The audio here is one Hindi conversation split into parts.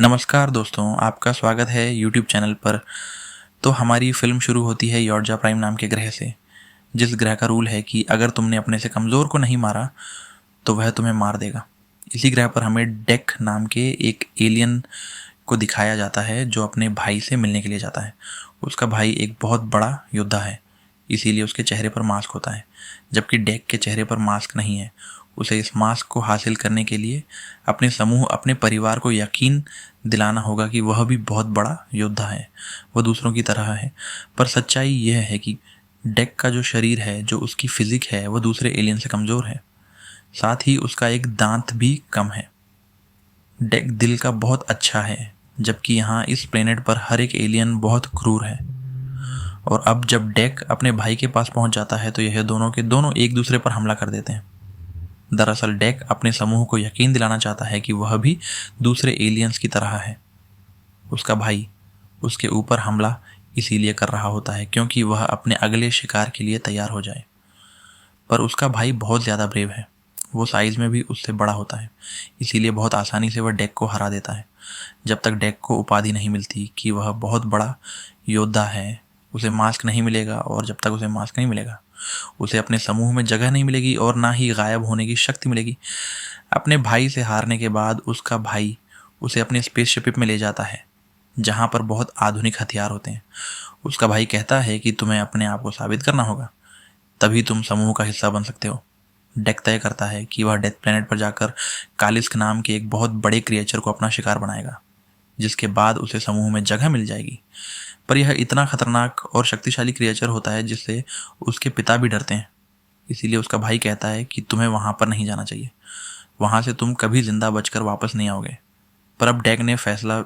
नमस्कार दोस्तों, आपका स्वागत है यूट्यूब चैनल पर। तो हमारी फिल्म शुरू होती है यॉर्जा प्राइम नाम के ग्रह से, जिस ग्रह का रूल है कि अगर तुमने अपने से कमज़ोर को नहीं मारा तो वह तुम्हें मार देगा। इसी ग्रह पर हमें डेक नाम के एक एलियन को दिखाया जाता है जो अपने भाई से मिलने के लिए जाता है। उसका भाई एक बहुत बड़ा योद्धा है, इसीलिए उसके चेहरे पर मास्क होता है, जबकि डेक के चेहरे पर मास्क नहीं है। उसे इस मास्क को हासिल करने के लिए अपने समूह, अपने परिवार को यकीन दिलाना होगा कि वह भी बहुत बड़ा योद्धा है, वह दूसरों की तरह है। पर सच्चाई यह है कि डेक का जो शरीर है, जो उसकी फिजिक है, वह दूसरे एलियन से कमज़ोर है। साथ ही उसका एक दांत भी कम है। डेक दिल का बहुत अच्छा है, जबकि यहाँ इस प्लेनेट पर हर एक एलियन बहुत क्रूर है। और अब जब डेक अपने भाई के पास पहुंच जाता है तो यह दोनों के दोनों एक दूसरे पर हमला कर देते हैं। दरअसल डेक अपने समूह को यकीन दिलाना चाहता है कि वह भी दूसरे एलियंस की तरह है। उसका भाई उसके ऊपर हमला इसीलिए कर रहा होता है क्योंकि वह अपने अगले शिकार के लिए तैयार हो जाए। पर उसका भाई बहुत ज़्यादा ब्रेव है, वो साइज़ में भी उससे बड़ा होता है, इसीलिए बहुत आसानी से वह डेक को हरा देता है। जब तक डेक को उपाधि नहीं मिलती कि वह बहुत बड़ा योद्धा है, उसे मास्क नहीं मिलेगा, और जब तक उसे मास्क नहीं मिलेगा उसे अपने समूह में जगह नहीं मिलेगी और ना ही गायब होने की शक्ति मिलेगी। अपने भाई से हारने के बाद उसका भाई उसे अपने स्पेसशिप में ले जाता है, जहाँ पर बहुत आधुनिक हथियार होते हैं। उसका भाई कहता है कि तुम्हें अपने आप को साबित करना होगा, तभी तुम समूह का हिस्सा बन सकते हो। डेक तय करता है कि वह डेथ प्लेनेट पर जाकर कालिस्क नाम के एक बहुत बड़े क्रिएचर को अपना शिकार बनाएगा, जिसके बाद उसे समूह में जगह मिल जाएगी। पर यह इतना खतरनाक और शक्तिशाली क्रिएचर होता है जिससे उसके पिता भी डरते हैं। इसीलिए उसका भाई कहता है कि तुम्हें वहाँ पर नहीं जाना चाहिए, वहाँ से तुम कभी जिंदा बचकर वापस नहीं आओगे। पर अब डेक ने फैसला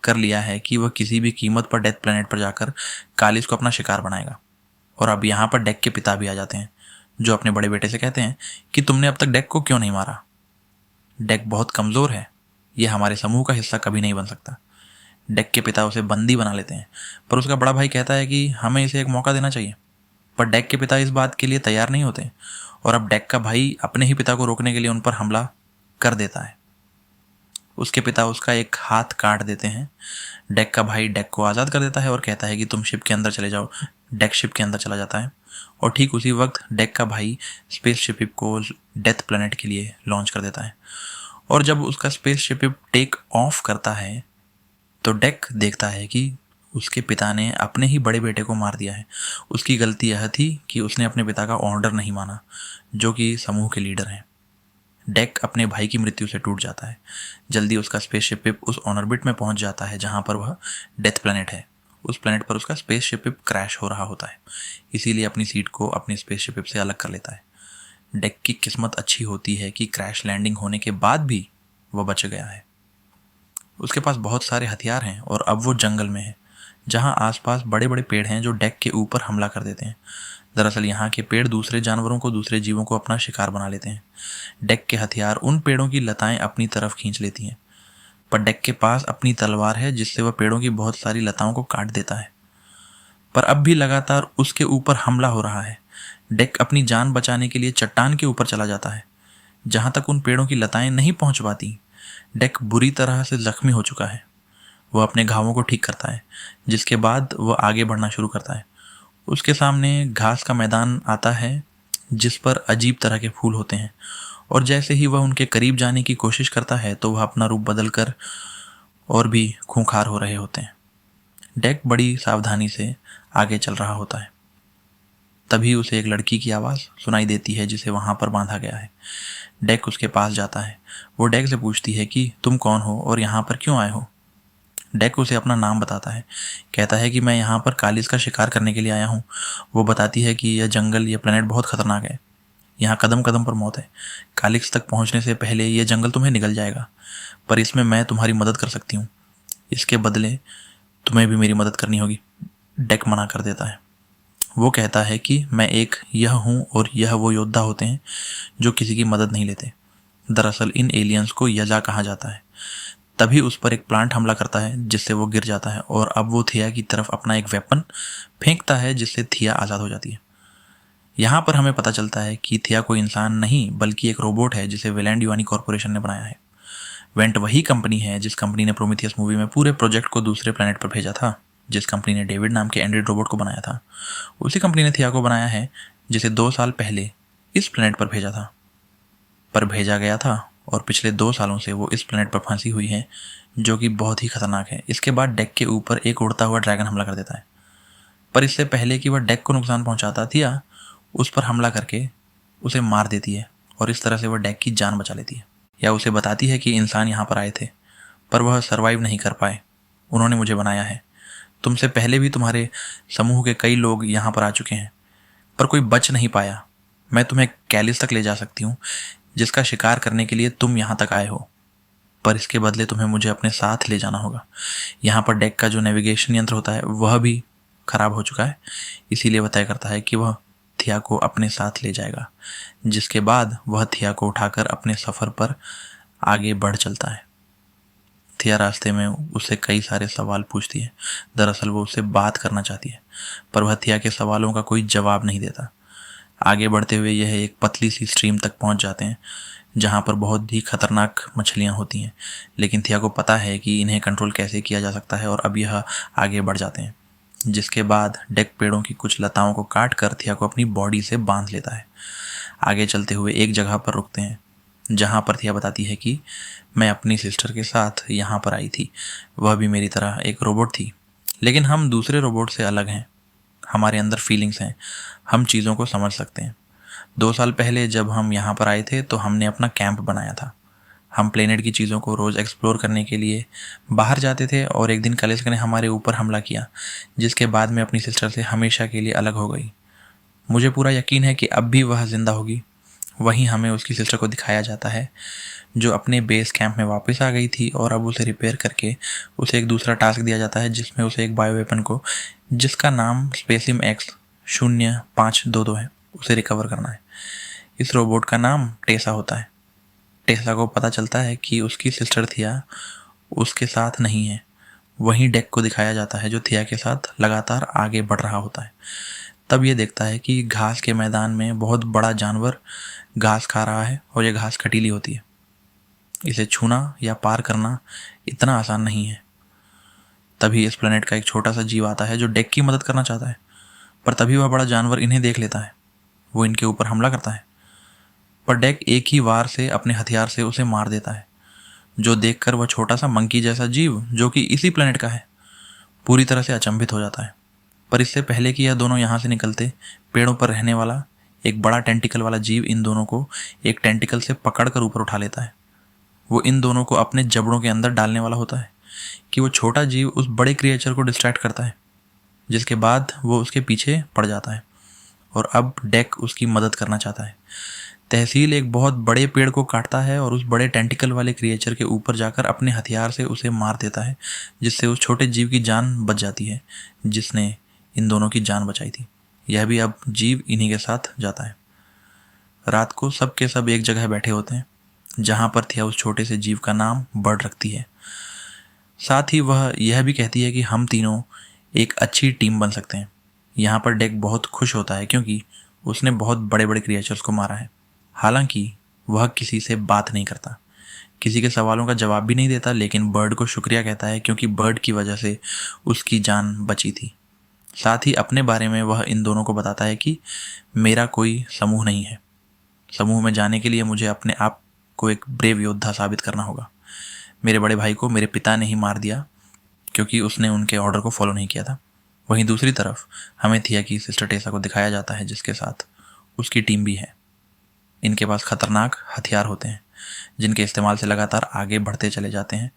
कर लिया है कि वह किसी भी कीमत पर डेथ प्लेनेट पर जाकर कालिस को अपना शिकार बनाएगा। और अब यहाँ पर डेक के पिता भी आ जाते हैं, जो अपने बड़े बेटे से कहते हैं कि तुमने अब तक डेक को क्यों नहीं मारा। डेक बहुत कमज़ोर है, यह हमारे समूह का हिस्सा कभी नहीं बन सकता। डेक के पिता उसे बंदी बना लेते हैं, पर उसका बड़ा भाई कहता है कि हमें इसे एक मौका देना चाहिए। पर डेक के पिता इस बात के लिए तैयार नहीं होते, और अब डेक का भाई अपने ही पिता को रोकने के लिए उन पर हमला कर देता है। उसके पिता उसका एक हाथ काट देते हैं। डेक का भाई डेक को आज़ाद कर देता है और कहता है कि तुम शिप के अंदर चले जाओ। डेक शिप के अंदर चला जाता है, और ठीक उसी वक्त डेक का भाई स्पेस शिप को डेथ प्लेनेट के लिए लॉन्च कर देता है। और जब उसका स्पेस शिप टेक ऑफ करता है तो डेक देखता है कि उसके पिता ने अपने ही बड़े बेटे को मार दिया है। उसकी गलती यह थी कि उसने अपने पिता का ऑर्डर नहीं माना, जो कि समूह के लीडर हैं। डेक अपने भाई की मृत्यु से टूट जाता है। जल्दी उसका स्पेसशिप उस ऑर्बिट में पहुंच जाता है जहां पर वह डेथ प्लेनेट है। उस प्लेनेट पर उसका स्पेसशिप क्रैश हो रहा होता है, इसीलिए अपनी सीट को अपनी स्पेसशिप से अलग कर लेता है। डेक की किस्मत अच्छी होती है कि क्रैश लैंडिंग होने के बाद भी वह बच गया है। उसके पास बहुत सारे हथियार हैं और अब वो जंगल में है, जहां आसपास बड़े बड़े पेड़ हैं जो डेक के ऊपर हमला कर देते हैं। दरअसल यहाँ के पेड़ दूसरे जानवरों को, दूसरे जीवों को अपना शिकार बना लेते हैं। डेक के हथियार उन पेड़ों की लताएं अपनी तरफ खींच लेती हैं, पर डेक के पास अपनी तलवार है जिससे वह पेड़ों की बहुत सारी लताओं को काट देता है। पर अब भी लगातार उसके ऊपर हमला हो रहा है। डेक अपनी जान बचाने के लिए चट्टान के ऊपर चला जाता है, जहाँ तक उन पेड़ों की लताएं नहीं पहुँच पाती। डेक बुरी तरह से जख्मी हो चुका है। वह अपने घावों को ठीक करता है, जिसके बाद वह आगे बढ़ना शुरू करता है। उसके सामने घास का मैदान आता है जिस पर अजीब तरह के फूल होते हैं, और जैसे ही वह उनके करीब जाने की कोशिश करता है तो वह अपना रूप बदल कर और भी खूंखार हो रहे होते हैं। डेक बड़ी सावधानी से आगे चल रहा होता है। तभी उसे एक लड़की की आवाज़ सुनाई देती है जिसे वहाँ पर बांधा गया है। डेक उसके पास जाता है। वो डेक से पूछती है कि तुम कौन हो और यहाँ पर क्यों आए हो। डेक उसे अपना नाम बताता है, कहता है कि मैं यहाँ पर कालिस का शिकार करने के लिए आया हूँ। वो बताती है कि यह जंगल, यह प्लेनेट बहुत खतरनाक है, यहाँ कदम कदम पर मौत है। कालिस तक पहुँचने से पहले यह जंगल तुम्हें निगल जाएगा, पर इसमें मैं तुम्हारी मदद कर सकती हूँ। इसके बदले तुम्हें भी मेरी मदद करनी होगी। डेक मना कर देता है। वो कहता है कि मैं एक यह हूँ और यह वो योद्धा होते हैं जो किसी की मदद नहीं लेते। दरअसल इन एलियंस को यजा कहा जाता है। तभी उस पर एक प्लांट हमला करता है जिससे वो गिर जाता है, और अब वो थिया की तरफ अपना एक वेपन फेंकता है जिससे थिया आज़ाद हो जाती है। यहाँ पर हमें पता चलता है कि थिया कोई इंसान नहीं बल्कि एक रोबोट है जिसे वेलैंड यूआनी कॉरपोरेशन ने बनाया है। वेंट वही कंपनी है जिस कंपनी ने प्रोमीथियस मूवी में पूरे प्रोजेक्ट को दूसरे प्लेनेट पर भेजा था, जिस कंपनी ने डेविड नाम के एंड्रॉइड रोबोट को बनाया था। उसी कंपनी ने थिया को बनाया है, जिसे 2 साल पहले इस प्लेनेट पर भेजा था, पर भेजा गया था और पिछले 2 सालों से वो इस प्लेनेट पर फंसी हुई है, जो कि बहुत ही खतरनाक है। इसके बाद डेक के ऊपर एक उड़ता हुआ ड्रैगन हमला कर देता है, पर इससे पहले कि वह डेक को नुकसान पहुंचाता, थिया उस पर हमला करके उसे मार देती है और इस तरह से वह डेक की जान बचा लेती है, या उसे बताती है कि इंसान यहाँ पर आए थे पर वह सरवाइव नहीं कर पाए, उन्होंने मुझे बनाया है। तुमसे पहले भी तुम्हारे समूह के कई लोग यहाँ पर आ चुके हैं पर कोई बच नहीं पाया। मैं तुम्हें कैलिस तक ले जा सकती हूँ, जिसका शिकार करने के लिए तुम यहाँ तक आए हो, पर इसके बदले तुम्हें मुझे अपने साथ ले जाना होगा। यहाँ पर डेक का जो नेविगेशन यंत्र होता है वह भी खराब हो चुका है, इसीलिए वह तय करता है कि वह थिया को अपने साथ ले जाएगा, जिसके बाद वह थिया को उठाकर अपने सफ़र पर आगे बढ़ चलता है। थिया रास्ते में उससे कई सारे सवाल पूछती है। दरअसल वो उससे बात करना चाहती है, पर वह थिया के सवालों का कोई जवाब नहीं देता। आगे बढ़ते हुए यह एक पतली सी स्ट्रीम तक पहुंच जाते हैं, जहां पर बहुत ही खतरनाक मछलियां होती हैं, लेकिन थिया को पता है कि इन्हें कंट्रोल कैसे किया जा सकता है और अब यह आगे बढ़ जाते हैं। जिसके बाद डेक पेड़ों की कुछ लताओं को काट कर थिया को अपनी बॉडी से बांध लेता है। आगे चलते हुए एक जगह पर रुकते हैं, जहाँ पर थिया बताती है कि मैं अपनी सिस्टर के साथ यहाँ पर आई थी, वह भी मेरी तरह एक रोबोट थी, लेकिन हम दूसरे रोबोट से अलग हैं। हमारे अंदर फीलिंग्स हैं, हम चीज़ों को समझ सकते हैं। 2 साल पहले जब हम यहाँ पर आए थे तो हमने अपना कैंप बनाया था। हम प्लेनेट की चीज़ों को रोज़ एक्सप्लोर करने के लिए बाहर जाते थे और एक दिन कलिस्क ने हमारे ऊपर हमला किया, जिसके बाद मैं अपनी सिस्टर से हमेशा के लिए अलग हो गई। मुझे पूरा यकीन है कि अब भी वह जिंदा होगी। वहीं हमें उसकी सिस्टर को दिखाया जाता है, जो अपने बेस कैंप में वापस आ गई थी और अब उसे रिपेयर करके उसे एक दूसरा टास्क दिया जाता है, जिसमें उसे एक बायो वेपन को, जिसका नाम स्पेसिम X0522 है, उसे रिकवर करना है। इस रोबोट का नाम टेसा होता है। टेसा को पता चलता है कि उसकी सिस्टर थिया उसके साथ नहीं है। वहीं डेक को दिखाया जाता है, जो थिया के साथ लगातार आगे बढ़ रहा होता है। तब ये देखता है कि घास के मैदान में बहुत बड़ा जानवर घास खा रहा है और यह घास कटीली होती है। इसे छूना या पार करना इतना आसान नहीं है। तभी इस प्लेनेट का एक छोटा सा जीव आता है जो डेक की मदद करना चाहता है, पर तभी वह बड़ा जानवर इन्हें देख लेता है। वो इनके ऊपर हमला करता है, पर डेक एक ही वार से अपने हथियार से उसे मार देता है, जो देखकर वह छोटा सा मंकी जैसा जीव, जो कि इसी प्लेनेट का है, पूरी तरह से अचंभित हो जाता है। पर इससे पहले कि यह दोनों यहाँ से निकलते, पेड़ों पर रहने वाला एक बड़ा टेंटिकल वाला जीव इन दोनों को एक टेंटिकल से पकड़कर ऊपर उठा लेता है। वो इन दोनों को अपने जबड़ों के अंदर डालने वाला होता है कि वो छोटा जीव उस बड़े क्रिएचर को डिस्ट्रैक्ट करता है, जिसके बाद वो उसके पीछे पड़ जाता है और अब डेक उसकी मदद करना चाहता है। तहसील एक बहुत बड़े पेड़ को काटता है और उस बड़े टेंटिकल वाले क्रिएचर के ऊपर जाकर अपने हथियार से उसे मार देता है, जिससे उस छोटे जीव की जान बच जाती है, जिसने इन दोनों की जान बचाई थी। यह भी अब जीव इन्हीं के साथ जाता है। रात को सब के सब एक जगह बैठे होते हैं, जहाँ पर थिया उस छोटे से जीव का नाम बर्ड रखती है। साथ ही वह यह भी कहती है कि हम तीनों एक अच्छी टीम बन सकते हैं। यहाँ पर डेक बहुत खुश होता है क्योंकि उसने बहुत बड़े बड़े क्रिएचर्स को मारा है। हालांकि वह किसी से बात नहीं करता, किसी के सवालों का जवाब भी नहीं देता, लेकिन बर्ड को शुक्रिया कहता है क्योंकि बर्ड की वजह से उसकी जान बची थी। साथ ही अपने बारे में वह इन दोनों को बताता है कि मेरा कोई समूह नहीं है। समूह में जाने के लिए मुझे अपने आप को एक ब्रेव योद्धा साबित करना होगा। मेरे बड़े भाई को मेरे पिता ने ही मार दिया क्योंकि उसने उनके ऑर्डर को फॉलो नहीं किया था। वहीं दूसरी तरफ हमें थिया की सिस्टर टेसा को दिखाया जाता है, जिसके साथ उसकी टीम भी है। इनके पास खतरनाक हथियार होते हैं, जिनके इस्तेमाल से लगातार आगे बढ़ते चले जाते हैं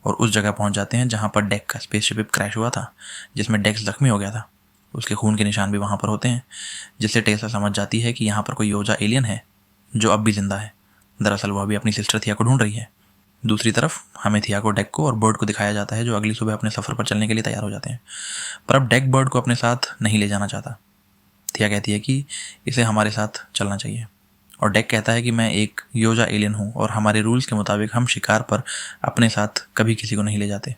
और उस जगह पहुंच जाते हैं जहां पर डेक का स्पेसशिप क्रैश हुआ था, जिसमें डेक जख्मी हो गया था। उसके खून के निशान भी वहां पर होते हैं, जिससे टेसा समझ जाती है कि यहाँ पर कोई योजा एलियन है जो अब भी जिंदा है। दरअसल वह भी अपनी सिस्टर थिया को ढूंढ रही है। दूसरी तरफ हमें थिया को, डेक को और बर्ड को दिखाया जाता है, जो अगली सुबह अपने सफ़र पर चलने के लिए तैयार हो जाते हैं। पर अब डेक बर्ड को अपने साथ नहीं ले जाना चाहता। थिया कहती है कि इसे हमारे साथ चलना चाहिए और डेक कहता है कि मैं एक योजा एलियन हूँ और हमारे रूल्स के मुताबिक हम शिकार पर अपने साथ कभी किसी को नहीं ले जाते।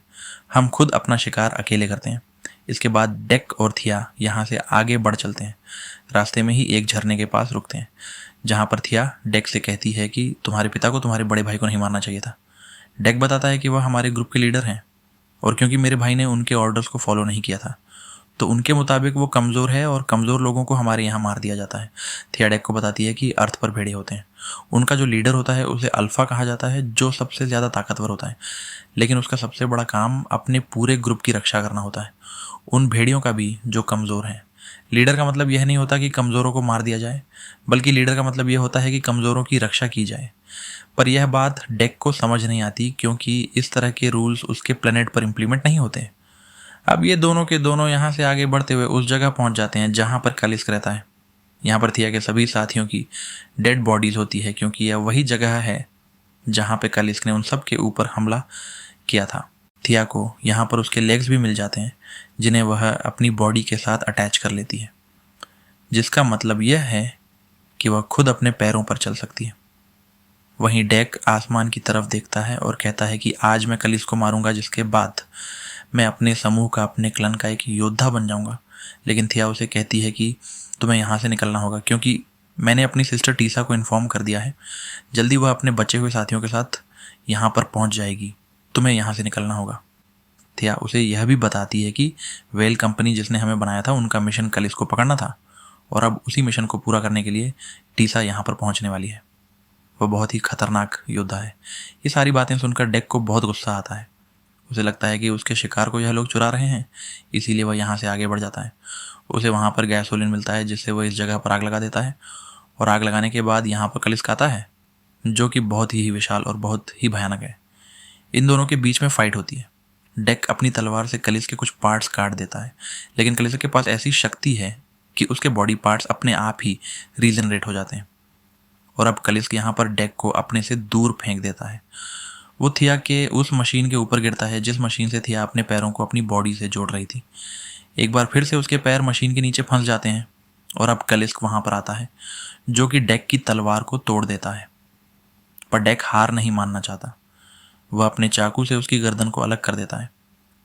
हम खुद अपना शिकार अकेले करते हैं। इसके बाद डेक और थिया यहाँ से आगे बढ़ चलते हैं। रास्ते में ही एक झरने के पास रुकते हैं, जहाँ पर थिया डेक से कहती है कि तुम्हारे पिता को तुम्हारे बड़े भाई को नहीं मारना चाहिए था। डेक बताता है कि वह हमारे ग्रुप के लीडर हैं और क्योंकि मेरे भाई ने उनके ऑर्डर्स को फॉलो नहीं किया था तो उनके मुताबिक वो कमज़ोर है और कमज़ोर लोगों को हमारे यहाँ मार दिया जाता है। थिया डेक को बताती है कि अर्थ पर भेड़े होते हैं, उनका जो लीडर होता है उसे अल्फ़ा कहा जाता है, जो सबसे ज़्यादा ताकतवर होता है, लेकिन उसका सबसे बड़ा काम अपने पूरे ग्रुप की रक्षा करना होता है, उन भेड़ियों का भी जो कमज़ोर हैं। लीडर का मतलब यह नहीं होता कि कमज़ोरों को मार दिया जाए, बल्कि लीडर का मतलब यह होता है कि कमज़ोरों की रक्षा की जाए। पर यह बात डेक को समझ नहीं आती क्योंकि इस तरह के रूल्स उसके प्लेनेट पर इम्प्लीमेंट नहीं होते। अब ये दोनों के दोनों यहाँ से आगे बढ़ते हुए उस जगह पहुँच जाते हैं जहाँ पर कलिस्क रहता है। यहाँ पर थिया के सभी साथियों की डेड बॉडीज़ होती है क्योंकि यह वही जगह है जहाँ पे कलिस्क ने उन सब के ऊपर हमला किया था। थिया को यहाँ पर उसके लेग्स भी मिल जाते हैं जिन्हें वह अपनी बॉडी के साथ अटैच कर लेती है, जिसका मतलब यह है कि वह खुद अपने पैरों पर चल सकती है। वहीं डेक आसमान की तरफ देखता है और कहता है कि आज मैं कलिस्क को मारूंगा, जिसके बाद मैं अपने समूह का, अपने क्लन का एक योद्धा बन जाऊंगा। लेकिन थिया उसे कहती है कि तुम्हें यहाँ से निकलना होगा क्योंकि मैंने अपनी सिस्टर टीसा को इन्फॉर्म कर दिया है, जल्दी वह अपने बचे हुए साथियों के साथ यहाँ पर पहुँच जाएगी, तुम्हें यहाँ से निकलना होगा। थिया उसे यह भी बताती है कि वेल कंपनी जिसने हमें बनाया था उनका मिशन कलिस्क को पकड़ना था और अब उसी मिशन को पूरा करने के लिए टीसा यहाँ पर पहुँचने वाली है। वह बहुत ही खतरनाक योद्धा है। ये सारी बातें सुनकर डेक को बहुत गुस्सा आता है। उसे लगता है कि उसके शिकार को यह लोग चुरा रहे हैं, इसीलिए वह यहाँ से आगे बढ़ जाता है। उसे वहाँ पर गैसोलीन मिलता है जिससे वह इस जगह पर आग लगा देता है और आग लगाने के बाद यहाँ पर कलिस्क आता है जो कि बहुत ही विशाल और बहुत ही भयानक है। इन दोनों के बीच में फाइट होती है। डेक अपनी तलवार से कलिस्क के कुछ पार्ट्स काट देता है, लेकिन कलिस्क के पास ऐसी शक्ति है कि उसके बॉडी पार्ट्स अपने आप ही रीजनरेट हो जाते हैं और अब कलिस्क यहाँ पर डेक को अपने से दूर फेंक देता है। वो थिया के उस मशीन के ऊपर गिरता है जिस मशीन से थिया अपने पैरों को अपनी बॉडी से जोड़ रही थी। एक बार फिर से उसके पैर मशीन के नीचे फंस जाते हैं और अब कलिस्क वहाँ पर आता है जो कि डेक की तलवार को तोड़ देता है। पर डेक हार नहीं मानना चाहता। वह अपने चाकू से उसकी गर्दन को अलग कर देता है,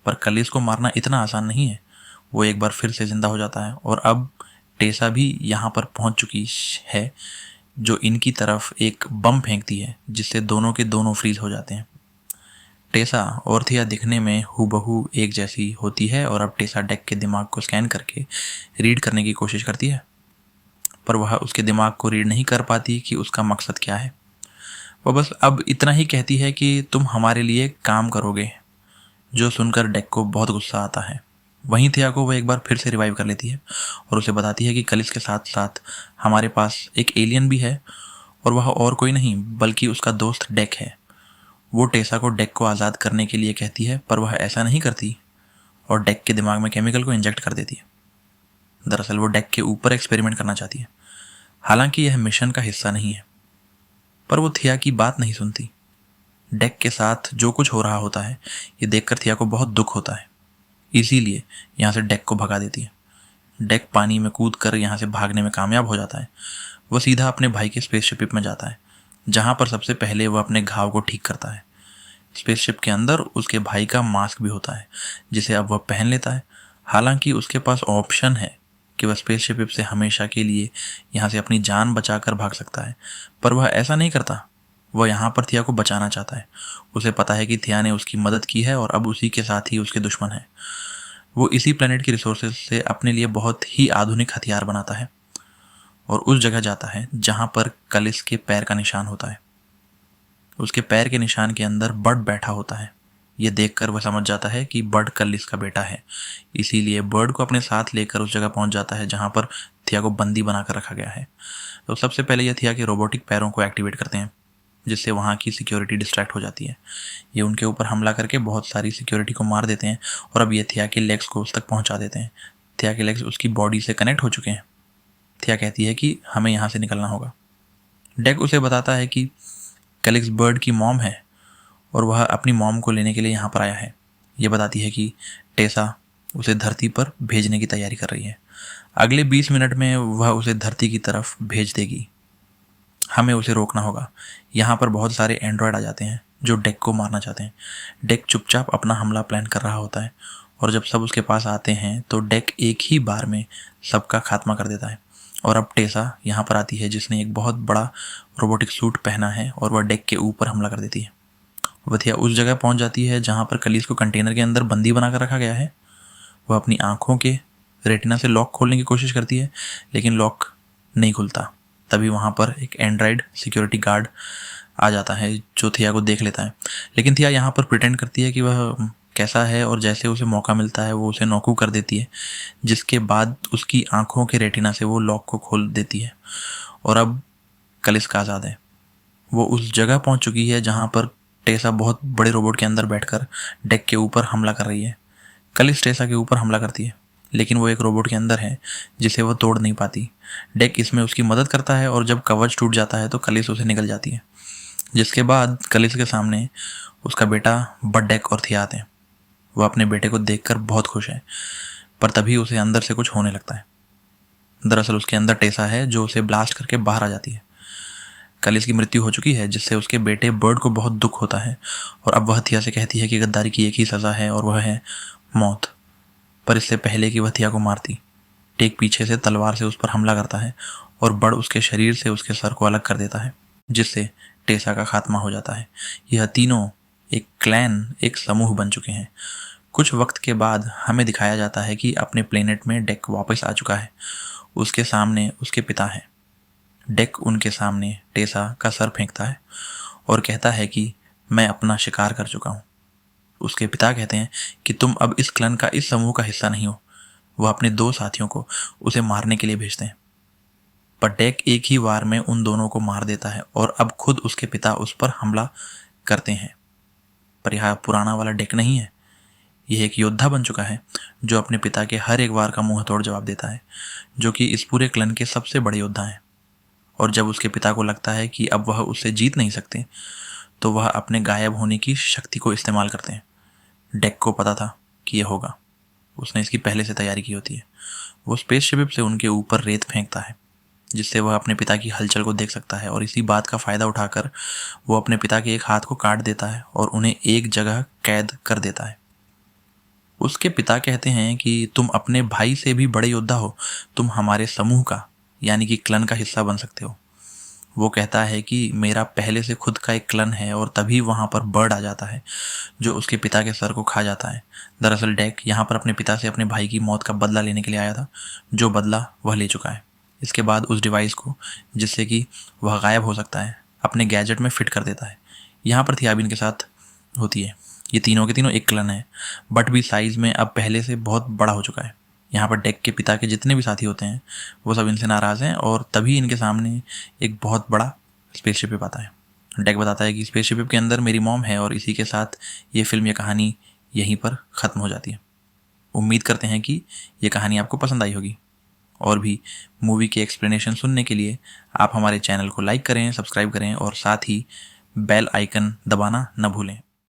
पर कलिस्क को मारना इतना आसान नहीं है। वो एक बार फिर से जिंदा हो जाता है और अब टेसा भी यहाँ पर पहुँच चुकी है जो इनकी तरफ एक बम फेंकती है जिससे दोनों के दोनों फ्रीज हो जाते हैं। टेसा और थिया दिखने में हूबहू एक जैसी होती है और अब टेसा डेक के दिमाग को स्कैन करके रीड करने की कोशिश करती है, पर वह उसके दिमाग को रीड नहीं कर पाती कि उसका मकसद क्या है। वह बस अब इतना ही कहती है कि तुम हमारे लिए काम करोगे, जो सुनकर डेक को बहुत गुस्सा आता है। वहीं थिया को वह एक बार फिर से रिवाइव कर लेती है और उसे बताती है कि कलिस्क के साथ साथ हमारे पास एक एलियन भी है और वह और कोई नहीं बल्कि उसका दोस्त डेक है। वो टेसा को डेक को आज़ाद करने के लिए कहती है, पर वह ऐसा नहीं करती और डेक के दिमाग में केमिकल को इंजेक्ट कर देती है। दरअसल वो डेक के ऊपर एक्सपेरिमेंट करना चाहती है, हालांकि यह मिशन का हिस्सा नहीं है। पर वो थिया की बात नहीं सुनती। डेक के साथ जो कुछ हो रहा होता है ये देखकर थिया को बहुत दुख होता है, इसीलिए यहाँ से डेक को भगा देती है। डेक पानी में कूद कर यहाँ से भागने में कामयाब हो जाता है। वह सीधा अपने भाई के स्पेसशिप में जाता है, जहाँ पर सबसे पहले वह अपने घाव को ठीक करता है। स्पेसशिप के अंदर उसके भाई का मास्क भी होता है जिसे अब वह पहन लेता है। हालांकि उसके पास ऑप्शन है कि वह स्पेसशिप से हमेशा के लिए यहाँ से अपनी जान बचाकर भाग सकता है, पर वह ऐसा नहीं करता। वह यहाँ पर थिया को बचाना चाहता है। उसे पता है कि थिया ने उसकी मदद की है और अब उसी के साथ ही उसके दुश्मन है। वो इसी प्लेनेट की रिसोर्सेज से अपने लिए बहुत ही आधुनिक हथियार बनाता है और उस जगह जाता है जहाँ पर कलिस्क के पैर का निशान होता है। उसके पैर के निशान के अंदर बर्ड बैठा होता है। ये देखकर वह समझ जाता है कि बर्ड कलिस्क का बेटा है, इसीलिए बर्ड को अपने साथ लेकर उस जगह पहुंच जाता है जहाँ पर थिया को बंदी बनाकर रखा गया है। तो सबसे पहले यह थिया के रोबोटिक पैरों को एक्टिवेट करते हैं, जिससे वहाँ की सिक्योरिटी डिस्ट्रैक्ट हो जाती है। ये उनके ऊपर हमला करके बहुत सारी सिक्योरिटी को मार देते हैं और अब ये थिया के लेग्स को उस तक पहुँचा देते हैं। थिया के लेग्स उसकी बॉडी से कनेक्ट हो चुके हैं। थिया कहती है कि हमें यहाँ से निकलना होगा। डेक उसे बताता है कि कलिस्क बर्ड की मॉम है और वह अपनी मॉम को लेने के लिए यहाँ पर आया है। ये बताती है कि टेसा उसे धरती पर भेजने की तैयारी कर रही है। अगले 20 मिनट में वह उसे धरती की तरफ भेज देगी। हमें उसे रोकना होगा। यहाँ पर बहुत सारे एंड्रॉयड आ जाते हैं जो डेक को मारना चाहते हैं। डेक चुपचाप अपना हमला प्लान कर रहा होता है और जब सब उसके पास आते हैं तो डेक एक ही बार में सबका खात्मा कर देता है। और अब टेसा यहाँ पर आती है जिसने एक बहुत बड़ा रोबोटिक सूट पहना है और वह डेक के ऊपर हमला कर देती है वह थिया उस जगह पहुंच जाती है जहां पर कलिस को कंटेनर के अंदर बंदी बना कर रखा गया है। वह अपनी आंखों के रेटिना से लॉक खोलने की कोशिश करती है, लेकिन लॉक नहीं खुलता। तभी वहां पर एक एंड्रॉइड सिक्योरिटी गार्ड आ जाता है जो थिया को देख लेता है। लेकिन थिया यहाँ पर प्रिटेंड करती है कि वह कैसा है, और जैसे उसे मौका मिलता है वो उसे नौकू कर देती है, जिसके बाद उसकी आंखों के रेटिना से वो लॉक को खोल देती है। और अब कलिस आज़ाद है। वो उस जगह पहुंच चुकी है जहां पर टेसा बहुत बड़े रोबोट के अंदर बैठकर डेक के ऊपर हमला कर रही है। कलिस टेसा के ऊपर हमला करती है, लेकिन वो एक रोबोट के अंदर है जिसे वो तोड़ नहीं पाती। डेक इसमें उसकी मदद करता है, और जब कवच टूट जाता है तो कलिस उसे निकल जाती है। जिसके बाद कलिस के सामने उसका बेटा बड डेक और थिया आते हैं। वह अपने बेटे को देखकर बहुत खुश है, पर तभी उसे अंदर से कुछ होने लगता है। दरअसल उसके अंदर टेसा है जो उसे ब्लास्ट करके बाहर आ जाती है। कलिस की मृत्यु हो चुकी है, जिससे उसके बेटे बर्ड को बहुत दुख होता है, और अब वह थिया से कहती है कि गद्दारी की एक ही सज़ा है, और वह है मौत। पर इससे पहले कि वह थिया को मारती, टेक पीछे से तलवार से उस पर हमला करता है, और बर्ड उसके शरीर से उसके सर को अलग कर देता है, जिससे टेसा का खात्मा हो जाता है। यह तीनों एक क्लैन, एक समूह बन चुके हैं। कुछ वक्त के बाद हमें दिखाया जाता है कि अपने प्लेनेट में डेक वापस आ चुका है। उसके सामने उसके पिता हैं। डेक उनके सामने टेसा का सर फेंकता है और कहता है कि मैं अपना शिकार कर चुका हूँ। उसके पिता कहते हैं कि तुम अब इस क्लन का, इस समूह का हिस्सा नहीं हो। वह अपने 2 साथियों को उसे मारने के लिए भेजते हैं, पर डेक एक ही वार में उन दोनों को मार देता है, और अब खुद उसके पिता उस पर हमला करते हैं। पर यह पुराना वाला डेक नहीं है। यह एक योद्धा बन चुका है जो अपने पिता के हर एक वार का मुंह तोड़ जवाब देता है, जो कि इस पूरे क्लन के सबसे बड़े योद्धा हैं। और जब उसके पिता को लगता है कि अब वह उससे जीत नहीं सकते, तो वह अपने गायब होने की शक्ति को इस्तेमाल करते हैं। डेक को पता था कि यह होगा, उसने इसकी पहले से तैयारी की होती है। वो स्पेसशिप से उनके ऊपर रेत फेंकता है, जिससे वह अपने पिता की हलचल को देख सकता है, और इसी बात का फ़ायदा उठाकर वो अपने पिता के एक हाथ को काट देता है और उन्हें एक जगह कैद कर देता है। उसके पिता कहते हैं कि तुम अपने भाई से भी बड़े योद्धा हो, तुम हमारे समूह का, यानी कि क्लन का हिस्सा बन सकते हो। वो कहता है कि मेरा पहले से खुद का एक क्लन है, और तभी वहाँ पर बर्ड आ जाता है जो उसके पिता के सर को खा जाता है। दरअसल डेक यहाँ पर अपने पिता से अपने भाई की मौत का बदला लेने के लिए आया था, जो बदला वह ले चुका है। इसके बाद उस डिवाइस को, जिससे कि वह गायब हो सकता है, अपने गैजेट में फिट कर देता है। यहाँ पर थियाबिन के साथ होती है। ये तीनों के तीनों एक क्लन है, बट भी साइज़ में अब पहले से बहुत बड़ा हो चुका है। यहाँ पर डेक के पिता के जितने भी साथी होते हैं वो सब इनसे नाराज़ हैं, और तभी इनके सामने एक बहुत बड़ा स्पेसशिप आता है। डेक बताता है कि स्पेसशिप के अंदर मेरी मॉम है, और इसी के साथ ये फिल्म, ये कहानी यहीं पर ख़त्म हो जाती है। उम्मीद करते हैं कि ये कहानी आपको पसंद आई होगी। और भी मूवी के एक्सप्लेनेशन सुनने के लिए आप हमारे चैनल को लाइक करें, सब्सक्राइब करें, और साथ ही बेल आइकन दबाना न भूलें।